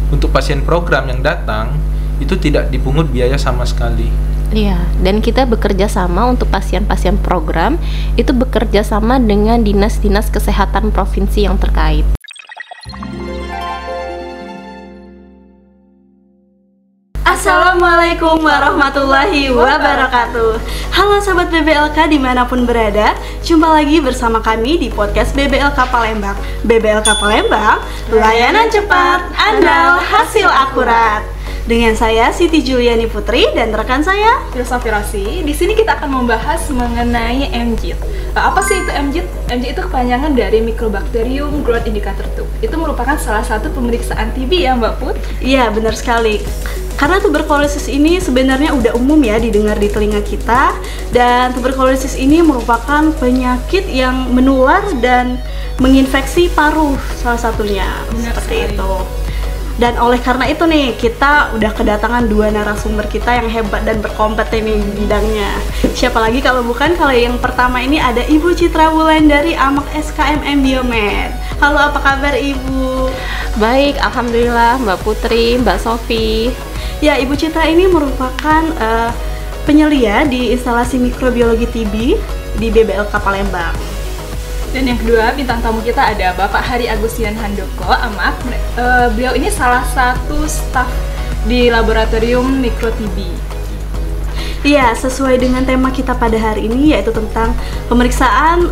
untuk pasien program yang datang itu tidak dipungut biaya sama sekali. Iya, dan kita bekerja sama untuk pasien-pasien program itu bekerja sama dengan dinas-dinas kesehatan provinsi yang terkait. Assalamualaikum warahmatullahi wabarakatuh. Halo sahabat BBLK dimanapun berada, jumpa lagi bersama kami di podcast BBLK Palembang. BBLK Palembang, layanan cepat, andal, hasil akurat. Dengan saya Siti Juliani Putri dan rekan saya Filosofi Rosi. Di sini kita akan membahas mengenai MJIT. Apa sih itu MJIT? MJIT itu kepanjangan dari Mycobacterium growth indicator tube. Itu merupakan salah satu pemeriksaan TB ya Mbak Put? Iya, benar sekali. Karena tuberkulosis ini sebenarnya udah umum ya didengar di telinga kita, dan tuberkulosis ini merupakan penyakit yang menular dan menginfeksi paru salah satunya. Benar seperti sekali. itu. Dan oleh karena itu nih, kita udah kedatangan dua narasumber kita yang hebat dan berkompeten di bidangnya. Siapa lagi kalau bukan, kalau yang pertama ini ada Ibu Citra Wulandari Amak SKMM Biomed. Halo, apa kabar Ibu? Baik, alhamdulillah Mbak Putri, Mbak Sofi. Ya, Ibu Citra ini merupakan penyelia di instalasi mikrobiologi TB di BBLK Palembang. Dan yang kedua, bintang tamu kita ada Bapak Hari Agustian Handoko, Amak. Beliau ini salah satu staf di laboratorium mikro TB. Iya, sesuai dengan tema kita pada hari ini, yaitu tentang pemeriksaan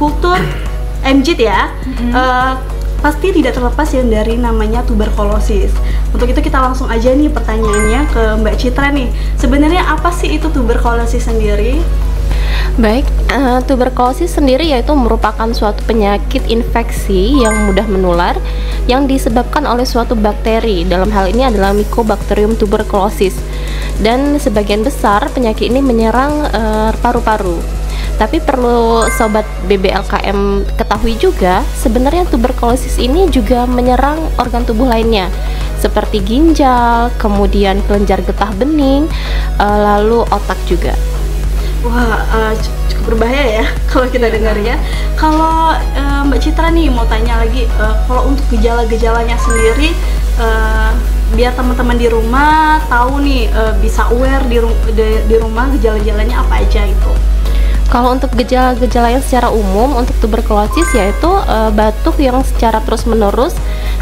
kultur MJIT ya. Pasti tidak terlepas yang dari namanya tuberkulosis. Untuk itu kita langsung aja nih pertanyaannya ke Mbak Citra nih. Sebenarnya apa sih itu tuberkulosis sendiri? Baik, tuberkulosis sendiri yaitu merupakan suatu penyakit infeksi yang mudah menular yang disebabkan oleh suatu bakteri. Dalam hal ini adalah Mycobacterium tuberculosis. Dan sebagian besar penyakit ini menyerang paru-paru. Tapi perlu sobat BBLKM ketahui juga, sebenarnya tuberkulosis ini juga menyerang organ tubuh lainnya seperti ginjal, kemudian kelenjar getah bening, lalu otak juga. Wah, cukup berbahaya ya kalau kita dengar ya. Kalau Mbak Citra nih mau tanya lagi, kalau untuk gejala-gejalanya sendiri, biar teman-teman di rumah tahu nih, bisa aware di rumah gejala-gejalanya apa aja itu. Kalau untuk gejala-gejala yang secara umum untuk tuberkulosis yaitu batuk yang secara terus-menerus,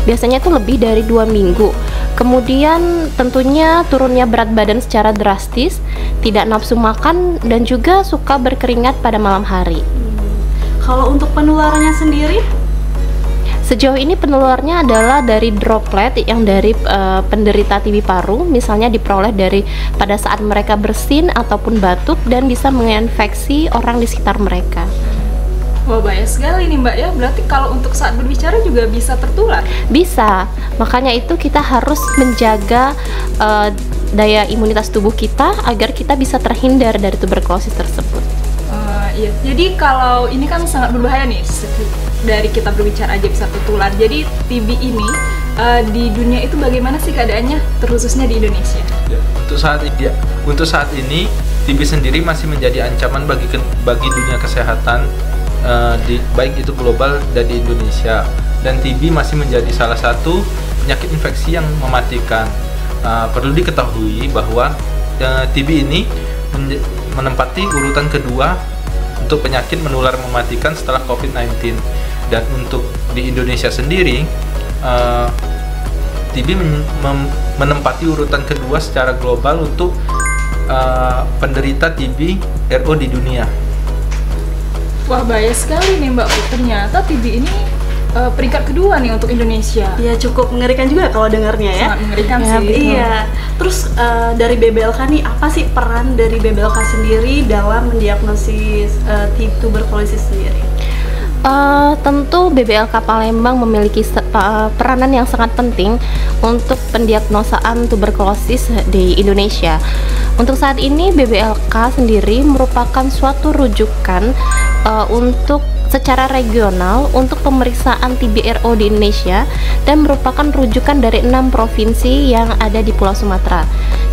biasanya itu lebih dari 2 minggu. Kemudian tentunya turunnya berat badan secara drastis, tidak nafsu makan, dan juga suka berkeringat pada malam hari. Kalau untuk penularannya sendiri? Sejauh ini penularnya adalah dari droplet yang dari penderita TB paru, misalnya diperoleh dari pada saat mereka bersin ataupun batuk dan bisa menginfeksi orang di sekitar mereka. Wah, bahaya sekali nih Mbak ya. Berarti kalau untuk saat berbicara juga bisa tertular? Bisa, makanya itu kita harus menjaga daya imunitas tubuh kita agar kita bisa terhindar dari tuberkulosis tersebut. Iya. Jadi kalau ini kan sangat berbahaya nih, dari kita berbicara aja bisa tertular. Jadi TB ini di dunia itu bagaimana sih keadaannya, terkhususnya di Indonesia? Ya, untuk saat ini TB sendiri masih menjadi ancaman bagi dunia kesehatan, baik itu global dan di Indonesia. Dan TB masih menjadi salah satu penyakit infeksi yang mematikan. Perlu diketahui bahwa TB ini menempati urutan kedua untuk penyakit menular mematikan setelah COVID-19. Dan untuk di Indonesia sendiri, TB menempati urutan kedua secara global untuk penderita TB RO di dunia. Wah, bahaya sekali nih Mbak Put. Ternyata TB ini peringkat kedua nih untuk Indonesia. Ya, cukup mengerikan juga kalau dengarnya ya. Sangat mengerikan Ya, sih. iya. Terus dari BBLK nih, apa sih peran dari BBLK sendiri dalam mendiagnosis tuberkulosis sendiri? Tentu BBLK Palembang memiliki peranan yang sangat penting untuk pendiagnosaan tuberkulosis di Indonesia. Untuk saat ini BBLK sendiri merupakan suatu rujukan untuk secara regional untuk pemeriksaan TB RO di Indonesia dan merupakan rujukan dari 6 provinsi yang ada di Pulau Sumatera,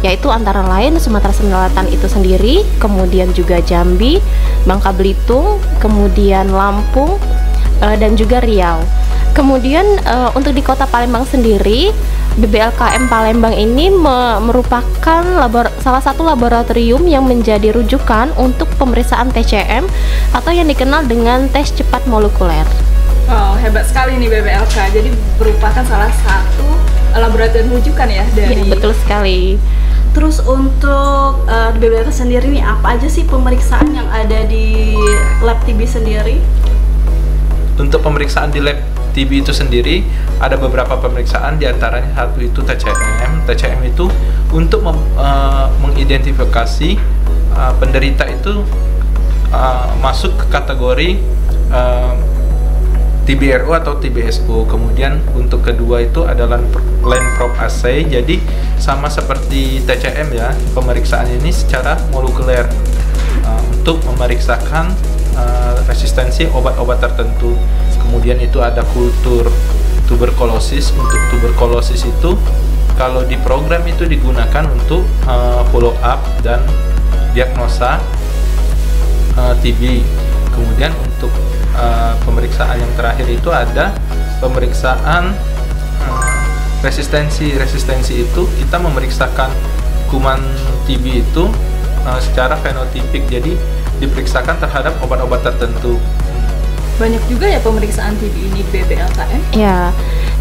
yaitu antara lain Sumatera Selatan itu sendiri, kemudian juga Jambi, Bangka Belitung, kemudian Lampung, dan juga Riau. Kemudian untuk di Kota Palembang sendiri BBLKM Palembang ini merupakan salah satu laboratorium yang menjadi rujukan untuk pemeriksaan TCM atau yang dikenal dengan tes cepat molekuler. Wow, hebat sekali nih BBLK. Jadi merupakan salah satu laboratorium rujukan ya dari. Ya, betul sekali. Terus untuk di BBLK sendiri nih, apa aja sih pemeriksaan yang ada di lab TB sendiri? Untuk pemeriksaan di lab TB itu sendiri ada beberapa pemeriksaan, diantaranya satu itu TCM. TCM itu untuk mengidentifikasi penderita itu masuk ke kategori TBRO atau TBSO. Kemudian untuk kedua itu adalah line probe assay. Jadi sama seperti TCM ya, pemeriksaan ini secara molekuler untuk memeriksakan resistensi obat-obat tertentu. Kemudian itu ada kultur tuberkulosis. Untuk tuberkulosis itu kalau di program itu digunakan untuk follow up dan diagnosa TB. Kemudian untuk pemeriksaan yang terakhir itu ada pemeriksaan resistensi. Resistensi itu kita memeriksakan kuman TB itu secara fenotipik, jadi diperiksakan terhadap obat-obat tertentu. Banyak juga ya pemeriksaan TB ini di BBLKM. Ya,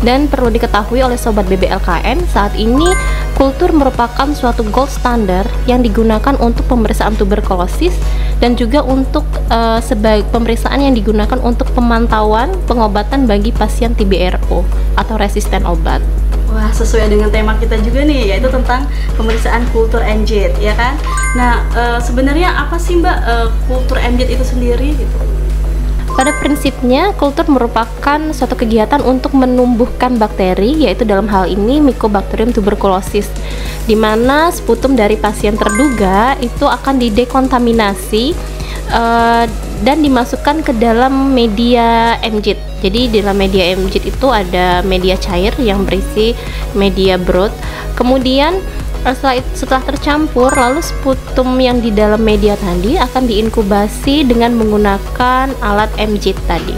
dan perlu diketahui oleh sobat BBLKN, saat ini kultur merupakan suatu gold standard yang digunakan untuk pemeriksaan tuberkulosis dan juga untuk sebagai pemeriksaan yang digunakan untuk pemantauan pengobatan bagi pasien TBRO atau resisten obat. Wah, sesuai dengan tema kita juga nih, yaitu tentang pemeriksaan kultur MJIT, ya kan? Nah, sebenarnya apa sih Mbak kultur MJIT itu sendiri gitu? Pada prinsipnya, kultur merupakan suatu kegiatan untuk menumbuhkan bakteri, yaitu dalam hal ini Mycobacterium tuberculosis, di mana sputum dari pasien terduga itu akan didekontaminasi dan dimasukkan ke dalam media MJIT. Jadi di dalam media MJIT itu ada media cair yang berisi media broth. Kemudian setelah tercampur, lalu sputum yang di dalam media tadi akan diinkubasi dengan menggunakan alat MJIT tadi.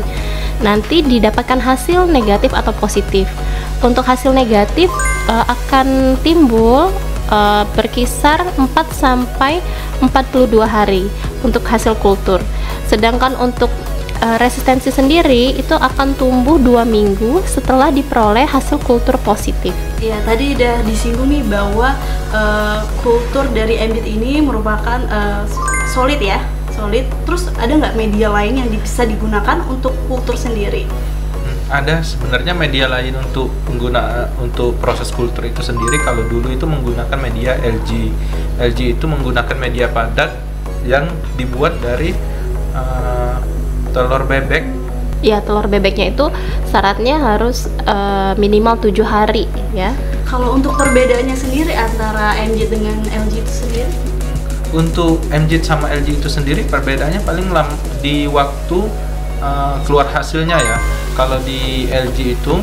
Nanti didapatkan hasil negatif atau positif. Untuk hasil negatif akan timbul berkisar 4 sampai 42 hari untuk hasil kultur. Sedangkan untuk resistensi sendiri itu akan tumbuh 2 minggu setelah diperoleh hasil kultur positif. Ya, tadi udah disinggung nih bahwa kultur dari MJIT ini merupakan solid ya, solid. Terus ada nggak media lain yang bisa digunakan untuk kultur sendiri? Ada sebenarnya media lain untuk untuk proses kultur itu sendiri. Kalau dulu itu menggunakan media LG. LG itu menggunakan media padat yang dibuat dari telur bebek. Ya, telur bebeknya itu syaratnya harus minimal 7 hari ya. Kalau untuk perbedaannya sendiri antara MJIT dengan LG itu sendiri? Untuk MJIT sama LG itu sendiri perbedaannya paling di waktu keluar hasilnya ya. Kalau di LG itu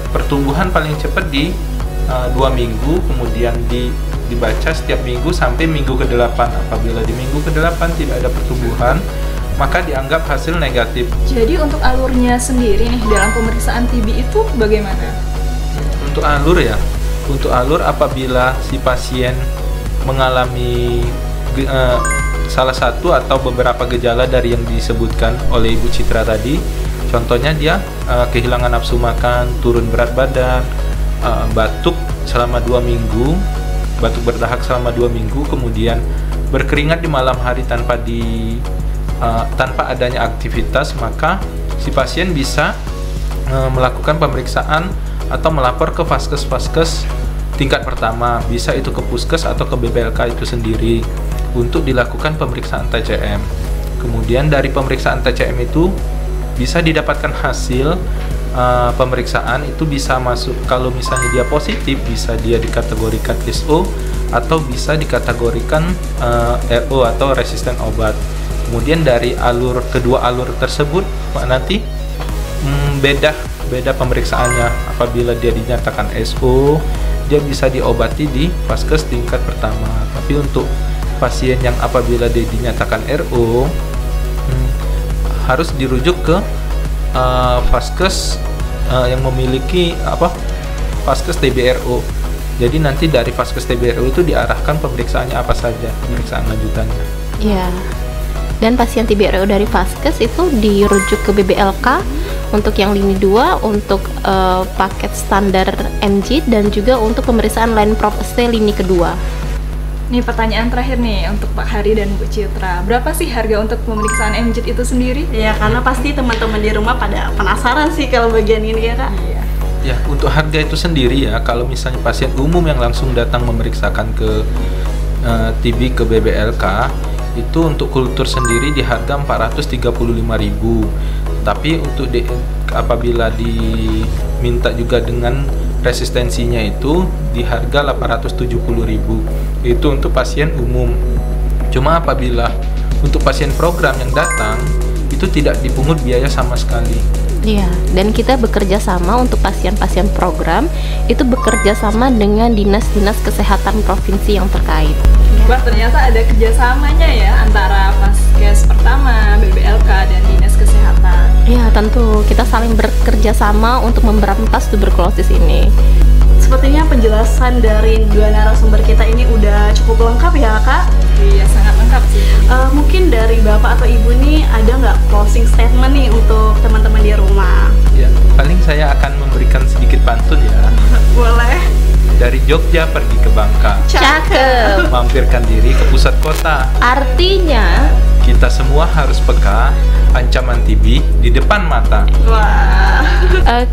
pertumbuhan paling cepat di 2 minggu, kemudian dibaca setiap minggu sampai minggu ke-8. Apabila di minggu ke-8 tidak ada pertumbuhan, maka dianggap hasil negatif. Jadi untuk alurnya sendiri nih dalam pemeriksaan TB itu bagaimana? Untuk alur ya, untuk alur apabila si pasien mengalami salah satu atau beberapa gejala dari yang disebutkan oleh Ibu Citra tadi, contohnya dia kehilangan nafsu makan, turun berat badan, batuk selama 2 minggu, batuk berdahak selama 2 minggu, kemudian berkeringat di malam hari tanpa adanya aktivitas, maka si pasien bisa melakukan pemeriksaan atau melapor ke vaskes tingkat pertama, bisa itu ke puskes atau ke BBLK itu sendiri untuk dilakukan pemeriksaan TCM. Kemudian dari pemeriksaan TCM itu bisa didapatkan hasil pemeriksaan itu bisa masuk, kalau misalnya dia positif bisa dia dikategorikan SO atau bisa dikategorikan RO atau resisten obat. Kemudian dari kedua alur tersebut nanti beda pemeriksaannya. Apabila dia dinyatakan SO, dia bisa diobati di vaskes tingkat pertama. Tapi untuk pasien yang apabila dia dinyatakan RO, harus dirujuk ke vaskes yang memiliki Vaskes TBRO. Jadi nanti dari Vaskes TBRO itu diarahkan pemeriksaannya apa saja, pemeriksaan lanjutannya. Iya. Dan pasien TBRO dari Vaskes itu dirujuk ke BBLK untuk yang lini 2 untuk paket standar MJIT dan juga untuk pemeriksaan line prop ST lini kedua. Nih pertanyaan terakhir nih untuk Pak Hari dan Bu Citra. Berapa sih harga untuk pemeriksaan MJIT itu sendiri? Ya, karena pasti teman-teman di rumah pada penasaran sih kalau bagian ini ya Kak. Iya. Ya, untuk harga itu sendiri ya, kalau misalnya pasien umum yang langsung datang memeriksakan ke TB ke BBLK, itu untuk kultur sendiri di harga 435.000. Tapi untuk apabila diminta juga dengan resistensinya itu di harga 870.000. Itu untuk pasien umum. Cuma apabila untuk pasien program yang datang itu tidak dipungut biaya sama sekali. Iya, dan kita bekerja sama untuk pasien-pasien program itu bekerja sama dengan dinas-dinas kesehatan provinsi yang terkait. Wah, ternyata ada kerjasamanya ya antara Vaskes pertama, BBLK, dan dinas kesehatan. Iya, tentu kita saling bekerja sama untuk memberantas tuberkulosis ini. Sepertinya penjelasan dari dua narasumber kita ini udah cukup lengkap ya Kak. Iya, sangat lengkap sih. Mungkin dari Bapak atau Ibu nih ada nggak closing statement nih untuk teman-teman di rumah? Ya, paling saya akan memberikan sedikit pantun ya. Boleh. Dari Jogja pergi ke Bangka, Cakep. mampirkan diri ke pusat kota. Artinya Kita semua harus peka, ancaman TB di depan mata. Wah.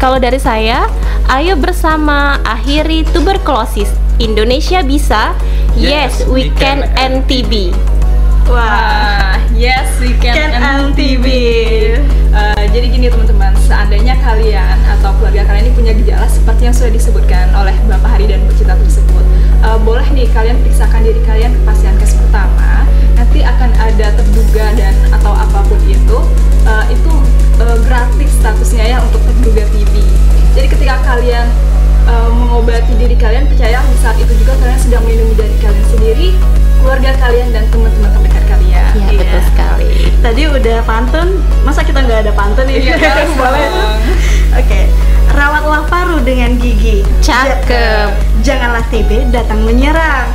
kalau dari saya, ayo bersama akhiri tuberkulosis. Indonesia bisa. Yes, we can end TB. Wah. Yes, we can end TB. Jadi gini teman-teman, seandainya kalian atau keluarga kalian ini punya gejala seperti yang sudah disebutkan oleh Bapak Hari dan Bu Citra tersebut, boleh nih kalian periksakan diri kalian ke Pasienkes pertama. Nanti akan ada terduga dan atau apapun itu gratis statusnya ya untuk terduga TB. Jadi ketika kalian mengobati diri kalian, percaya di saat itu juga kalian sedang melindungi diri kalian sendiri, keluarga kalian, dan teman-teman terdekat kalian. Iya, betul sekali. Tadi udah pantun, masa kita nggak ada pantun nih? Iya, boleh. Oke. Rawatlah paru dengan gigi. Cakep. Janganlah TB datang menyerang.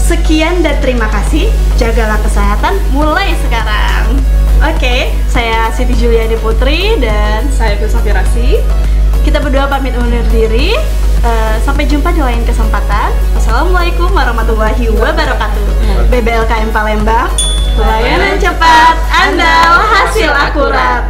Sekian dan terima kasih. Jagalah kesehatan mulai sekarang. Oke, saya Siti Juliani Putri dan Saya Filsafia Rasi. kita berdua pamit undur diri. Sampai jumpa di lain kesempatan. Assalamualaikum warahmatullahi wabarakatuh. BBLKM Palembang, pelayanan cepat, andal, hasil akurat.